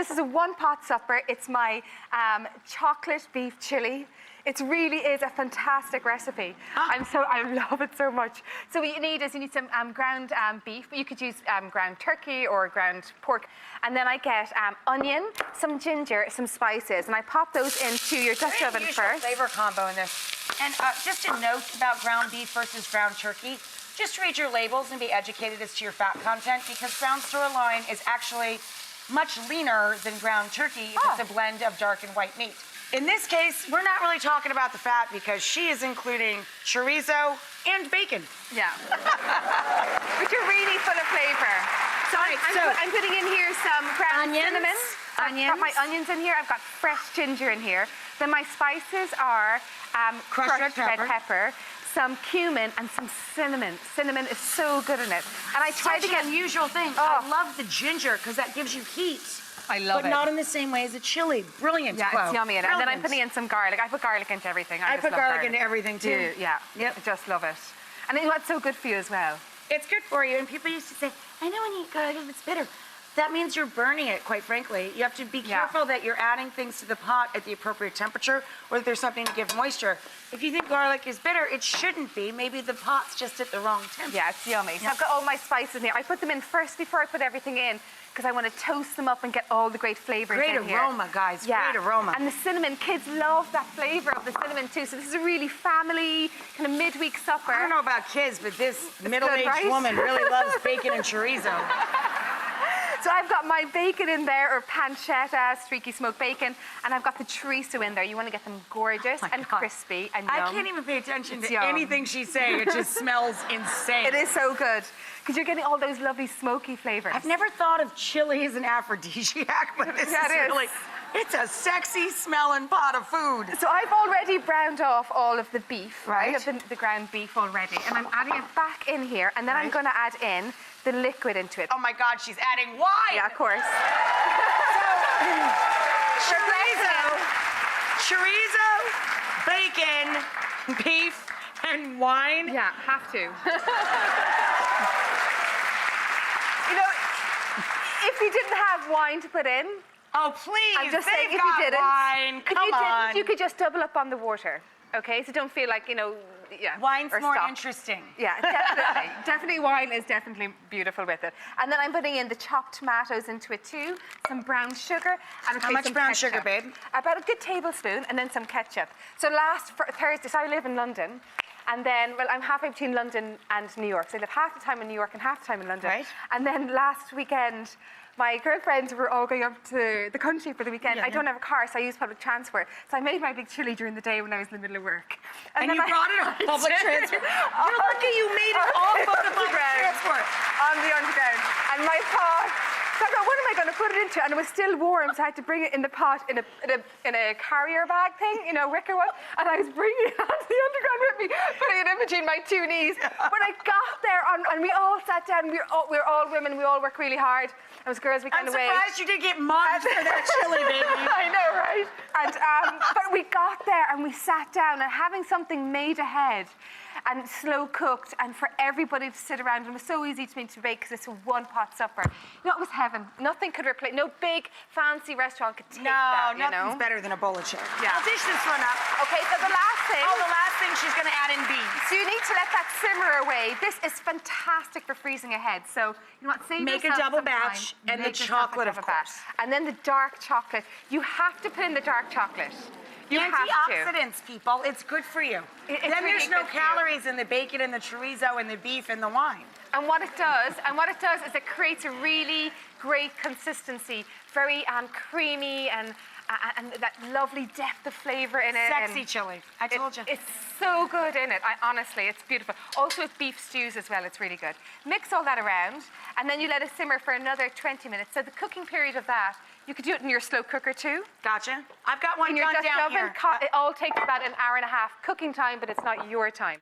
this is a one-pot supper. It's my chocolate beef chili. It really is a fantastic recipe. I love it so much. So what you need is some ground beef, but you could use ground turkey or ground pork. And then I get onion, some ginger, some spices, and I pop those into your Dutch oven first. Flavor combo in this. And just a note about ground beef versus ground turkey. Just read your labels and be educated as to your fat content, because ground sirloin is actually much leaner than ground turkey if it's a blend of dark and white meat. In this case, we're not really talking about the fat because she is including chorizo and bacon. Yeah. Which are really full of flavor. So I'm putting in here some ground cinnamon. I've got my onions in here. I've got fresh ginger in here. Then my spices are crushed red pepper, some cumin, and some cinnamon. Cinnamon is so good in it. And I try to get an unusual thing. I love the ginger because that gives you heat. I love it. But not in the same way as a chili. Brilliant. Yeah, it's yummy. And then I'm putting in some garlic. I put garlic into everything. I put garlic into everything too. Yeah. Yep. I just love it. And you know what's so good for you as well? It's good for you. And people used to say, I know when you eat garlic, it's bitter. That means you're burning it, quite frankly. You have to be careful that you're adding things to the pot at the appropriate temperature, or that there's something to give moisture. If you think garlic is bitter, it shouldn't be. Maybe the pot's just at the wrong temperature. Yeah, it's yummy. So I've got all my spices in here. I put them in first before I put everything in, because I want to toast them up and get all the great flavors in here. Great aroma, guys. Yeah. Great aroma. And the cinnamon, kids love that flavor of the cinnamon too. So this is a really family, kind of midweek supper. I don't know about kids, but this middle-aged woman really loves bacon and chorizo. So I've got my bacon in there, or pancetta, streaky smoked bacon, and I've got the chorizo in there. You want to get them gorgeous and crispy and yum. I can't even pay attention to anything she's saying. It just smells insane. It is so good, because you're getting all those lovely smoky flavors. I've never thought of chili as an aphrodisiac, but this is really... It's a sexy smelling pot of food. So I've already browned off all of the beef, right? The ground beef already, and I'm adding it back in here, and then I'm going to add in the liquid into it. Oh my God, she's adding wine! Yeah, of course. Chorizo, bacon, beef, and wine? Yeah, have to. You know, if you didn't have wine to put in, oh, please, I'm just saying, if you didn't, wine. Come on. you could just double up on the water, okay? So don't feel like, Wine's more interesting. Yeah, definitely. Definitely wine is definitely beautiful with it. And then I'm putting in the chopped tomatoes into it too, some brown sugar, and how much brown sugar, babe? About a good tablespoon, and then some ketchup. So last Thursday, so I live in London, and then, well, I'm halfway between London and New York. So I live half the time in New York and half the time in London. Right. And then last weekend, my girlfriends were all going up to the country for the weekend. I don't have a car, so I use public transport. So I made my big chili during the day when I was in the middle of work. And you brought it on public transport? You're lucky you made it off of the public transport. On the underground. And my pot, so I thought, what am I going to put it into? And it was still warm, so I had to bring it in the pot in a carrier bag thing, wicker one. And I was bringing it onto the underground with me, putting it in between my two knees. When I got there, and we all sat down, we were all women, we all worked really hard. It was girls' weekend away. I'm surprised you didn't get mugged for that chili, baby. I know, right? And but we got there and we sat down, and having something made ahead and slow cooked, and for everybody to sit around, and it was so easy to me to make because it's a one-pot supper. It was heaven. Nothing could replace. No big fancy restaurant could take that. No, nothing's better than a bowl of chili. Yeah. I'll dish this one up. Okay, so the last thing. Oh, the last thing she's going to add in beans. So you need to let that simmer away. This is fantastic for freezing ahead. So you know what? Make a double batch, and the chocolate, of course. And then the dark chocolate. You have to put in the dark chocolate. Antioxidants, people. It's good for you. Then really there's no calories in the bacon and the chorizo and the beef and the wine. And what it does is it creates a really great consistency, very creamy and that lovely depth of flavor in it. Sexy chili. I told you. It's so good in it. Honestly, it's beautiful. Also with beef stews as well, it's really good. Mix all that around, and then you let it simmer for another 20 minutes. So the cooking period of that, you could do it in your slow cooker too. Gotcha. I've got one in your done Dutch down oven. here. It all takes about an hour and a half cooking time, but it's not your time.